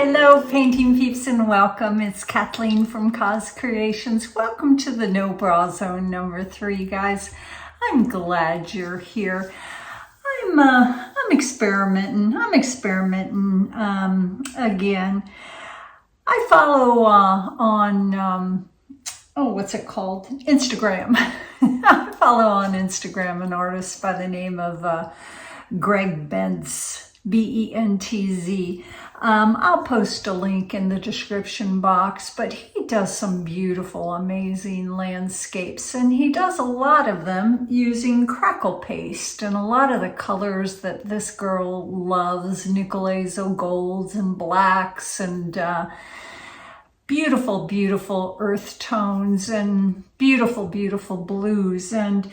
Hello painting peeps and welcome. It's Kathleen from COZ Creations. Welcome to the No Bra Zone number 3, guys. I'm glad you're here. I'm experimenting. Again. I follow on what's it called? Instagram. I follow on Instagram an artist by the name of Greg Bentz, B-E-N-T-Z. I'll post a link in the description box, but he does some beautiful, amazing landscapes, and he does a lot of them using crackle paste, and a lot of the colors that this girl loves, Nicolezo golds and blacks, and beautiful, beautiful earth tones, and beautiful, beautiful blues. And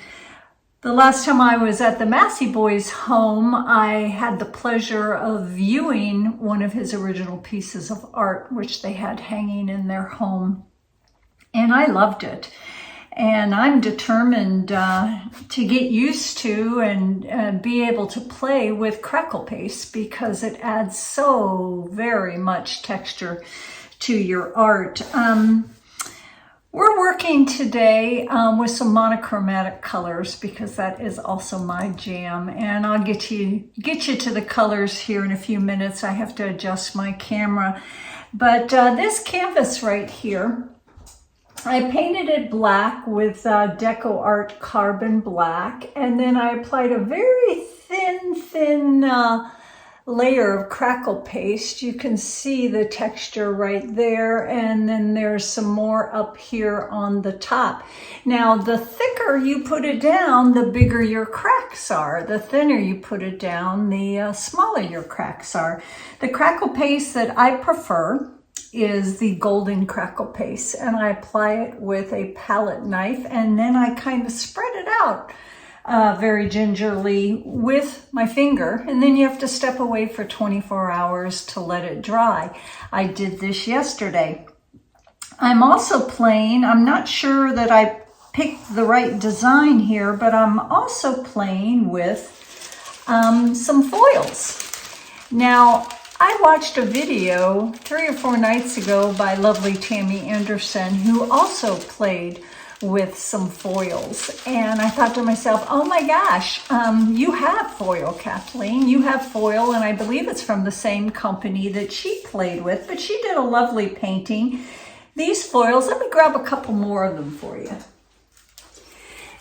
the last time I was at the Massey Boys' home, I had the pleasure of viewing one of his original pieces of art, which they had hanging in their home. And I loved it. And I'm determined to get used to and be able to play with crackle paste because it adds so very much texture to your art. We're working today with some monochromatic colors because that is also my jam, and I'll get you to the colors here in a few minutes. I have to adjust my camera, but this canvas right here, I painted it black with Deco Art Carbon Black, and then I applied a very thin layer of crackle paste. You can see the texture right there, and then there's some more up here on the top. Now, the thicker you put it down, the bigger your cracks are. The thinner you put it down, the smaller your cracks are. The crackle paste that I prefer is the golden crackle paste, and I apply it with a palette knife, and then I kind of spread it out very gingerly with my finger, and then you have to step away for 24 hours to let it dry. I did this yesterday. I'm also playing, I'm not sure that I picked the right design here, but I'm also playing with some foils. Now, I watched a video 3 or 4 nights ago by lovely Tammy Anderson, who also played with some foils, and I thought to myself, oh my gosh, you have foil, Kathleen. You have foil, and I believe it's from the same company that she played with, but she did a lovely painting. These foils, let me grab a couple more of them for you.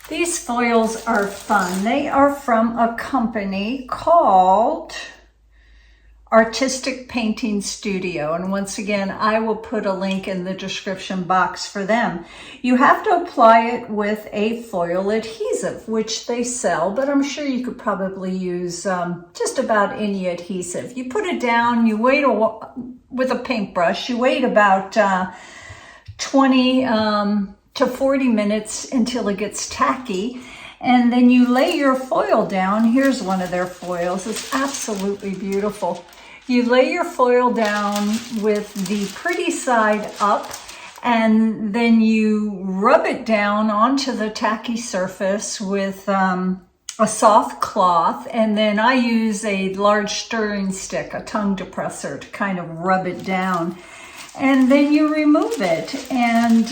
These foils are fun. They are from a company called Artistic Painting Studio, and once again I will put a link in the description box for them. You have to apply it with a foil adhesive, which they sell, but I'm sure you could probably use just about any adhesive. You put it down, you wait with a paintbrush, you wait about 20 to 40 minutes until it gets tacky, and then you lay your foil down. Here's one of their foils. It's absolutely beautiful. You lay your foil down with the pretty side up, and then you rub it down onto the tacky surface with a soft cloth, and then I use a large stirring stick, a tongue depressor, to kind of rub it down. And then you remove it, and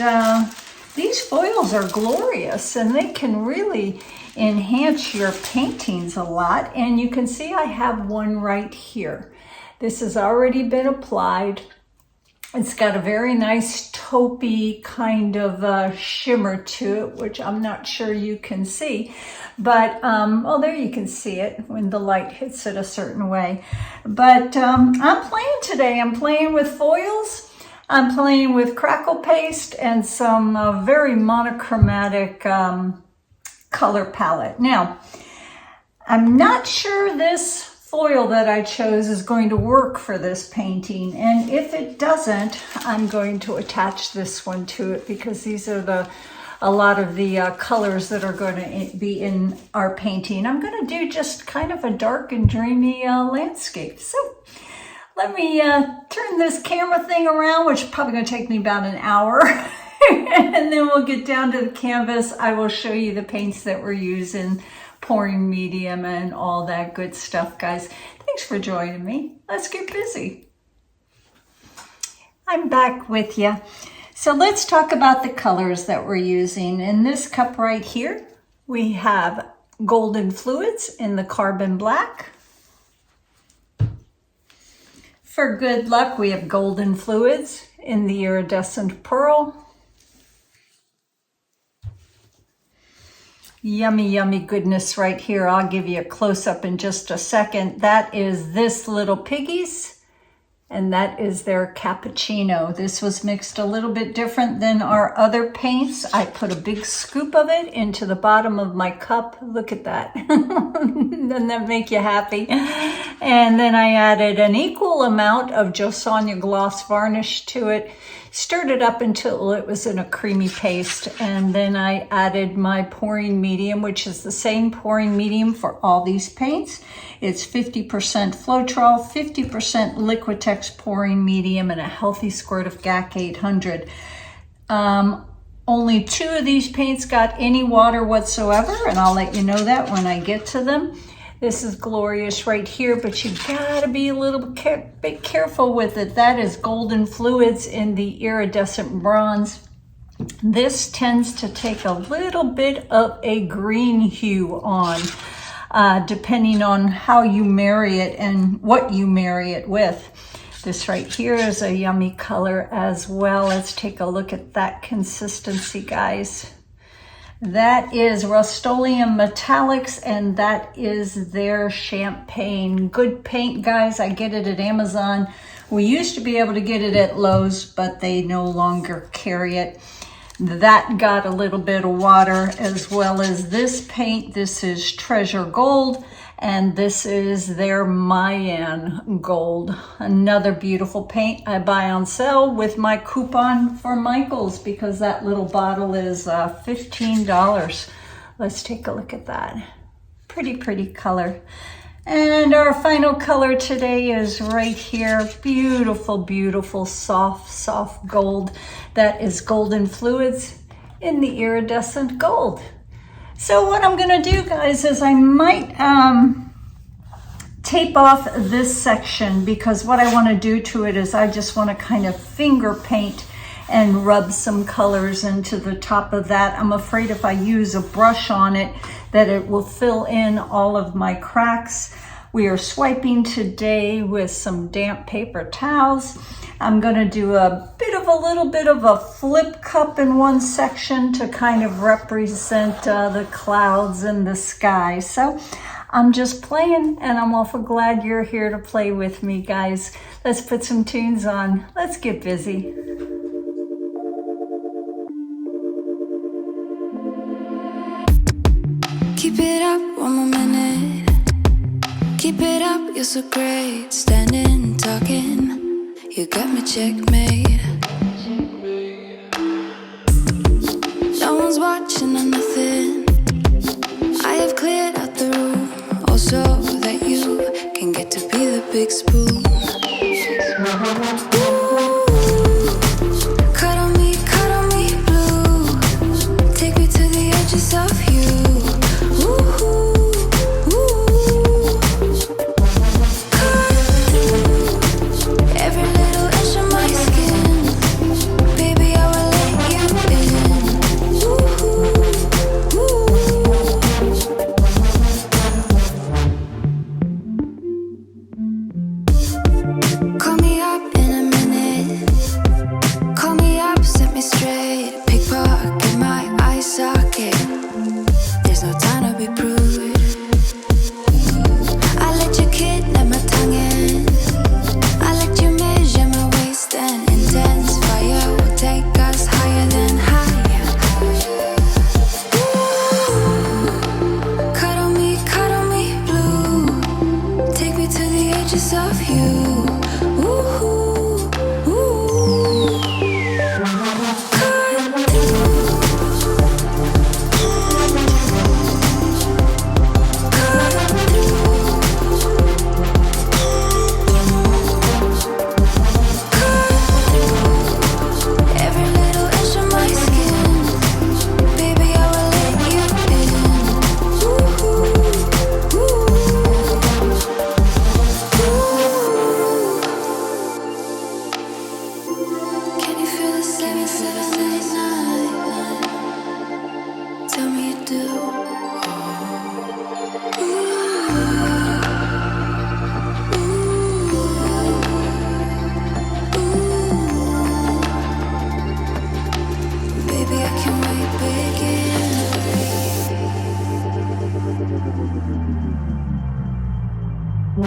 these foils are glorious, and they can really enhance your paintings a lot. And you can see I have one right here. This has already been applied. It's got a very nice taupey kind of shimmer to it, which I'm not sure you can see. But, well, there you can see it when the light hits it a certain way. But I'm playing today. I'm playing with foils. I'm playing with crackle paste and some very monochromatic color palette. Now, I'm not sure this foil that I chose is going to work for this painting, and if it doesn't, I'm going to attach this one to it because these are a lot of the colors that are going to be in our painting. I'm going to do just kind of a dark and dreamy landscape. So let me turn this camera thing around, which is probably going to take me about an hour. And then we'll get down to the canvas. I will show you the paints that we're using, pouring medium and all that good stuff, guys. Thanks for joining me. Let's get busy. I'm back with you. So let's talk about the colors that we're using. In this cup right here, we have golden fluids in the carbon black. For good luck, we have golden fluids in the iridescent pearl. Yummy, yummy goodness right here. I'll give you a close-up in just a second. That is this little piggies, and that is their cappuccino. This was mixed a little bit different than our other paints. I put a big scoop of it into the bottom of my cup. Look at that. Doesn't that make you happy? And then I added an equal amount of Josanya gloss varnish to it, stirred it up until it was in a creamy paste, and then I added my pouring medium, which is the same pouring medium for all these paints. It's 50% Floetrol, 50% Liquitex pouring medium, and a healthy squirt of GAC 800. Only 2 of these paints got any water whatsoever, and I'll let you know that when I get to them. This is glorious right here, but you gotta be a little bit careful with it. That is golden fluids in the iridescent bronze. This tends to take a little bit of a green hue on, depending on how you marry it and what you marry it with. This right here is a yummy color as well. Let's take a look at that consistency, guys. That is Rust-Oleum Metallics, and that is their champagne. Good paint, guys. I get it at Amazon. We used to be able to get it at Lowe's, but they no longer carry it. That got a little bit of water, as well as this paint. This is Treasure Gold, and this is their Mayan Gold. Another beautiful paint I buy on sale with my coupon for Michaels, because that little bottle is $15. Let's take a look at that. Pretty, pretty color. And our final color today is right here. Beautiful, beautiful, soft, soft gold. That is golden fluids in the iridescent gold. So what I'm gonna do, guys, is I might tape off this section, because what I wanna do to it is I just wanna kind of finger paint and rub some colors into the top of that. I'm afraid if I use a brush on it that it will fill in all of my cracks. We are swiping today with some damp paper towels. I'm gonna do a little bit of a flip cup in one section to kind of represent the clouds and the sky. So I'm just playing, and I'm awful glad you're here to play with me, guys. Let's put some tunes on. Let's get busy. Keep it up one more minute. Keep it up, you're so great. Standing, talking, you got me checkmate. No one's watching or nothing. I have cleared out the room, also that you can get to be the big spoon. Ooh, cuddle me blue. Take me to the edges of you.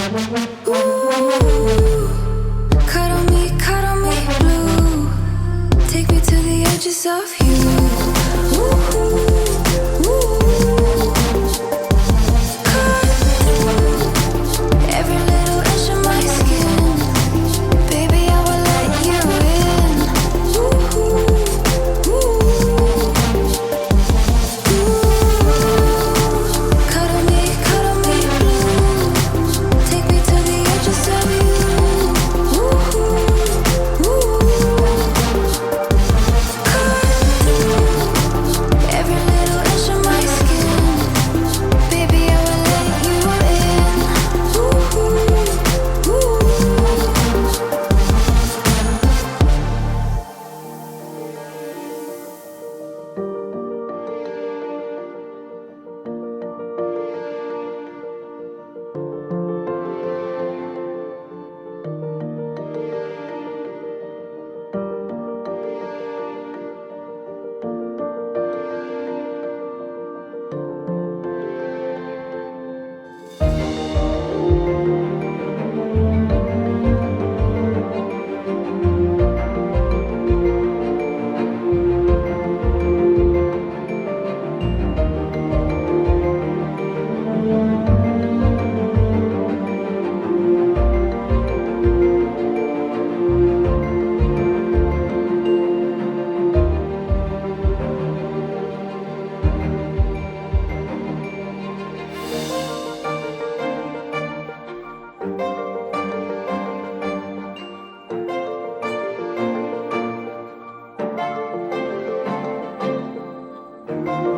Cuddle me blue. Take me to the edges of you. Cut every little inch of my skin. Baby, I will let you in. Cuddle me blue. Take me to the edges of you. Every little inch of my skin, baby, I will let you in.